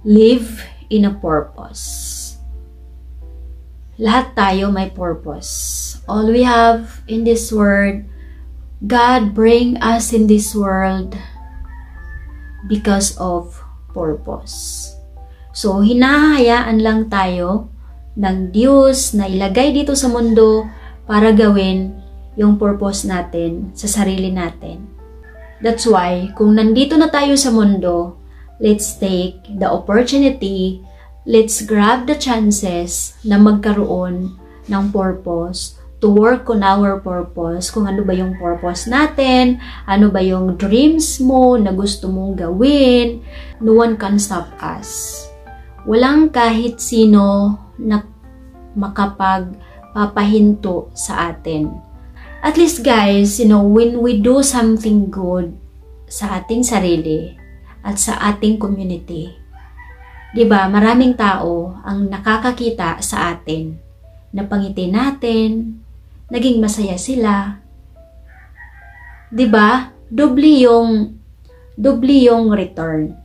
live in a purpose. Lahat tayo may purpose. All we have in this world, God bring us in this world because of purpose. So, hinahayaan lang tayo ng Diyos na ilagay dito sa mundo para gawin yung purpose natin sa sarili natin. That's why, kung nandito na tayo sa mundo, let's take the opportunity, let's grab the chances na magkaroon ng purpose, to work on our purpose, kung ano ba yung purpose natin, ano ba yung dreams mo na gusto mong gawin. No one can stop us. Walang kahit sino na makapagpapahinto sa atin. At least guys, when we do something good sa ating sarili at sa ating community, diba, maraming tao ang nakakakita sa atin, napangiti natin, naging masaya sila. Diba? Doble yung return.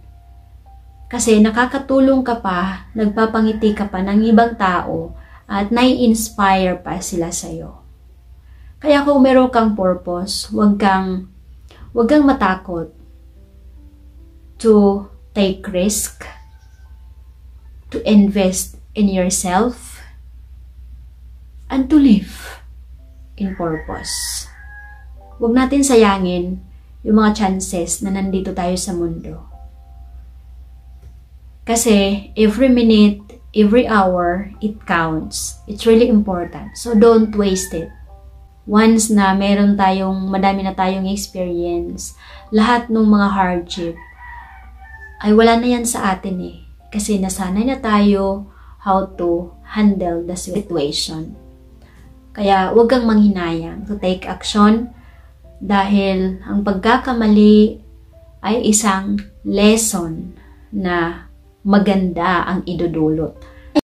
Kasi nakakatulong ka pa, nagpapangiti ka pa ng ibang tao at nai-inspire pa sila sa'yo. Kaya kung meron kang purpose, wag kang matakot to take risk, to invest in yourself, and to live in purpose. Wag natin sayangin yung mga chances na nandito tayo sa mundo. Kasi every minute, every hour, it counts. It's really important. So don't waste it. Once na madami na tayong experience, lahat ng mga hardship, ay wala na yan sa atin eh. Kasi nasanay na tayo how to handle the situation. Kaya huwag kang manghinayang to take action dahil ang pagkakamali ay isang lesson na maganda ang idudulot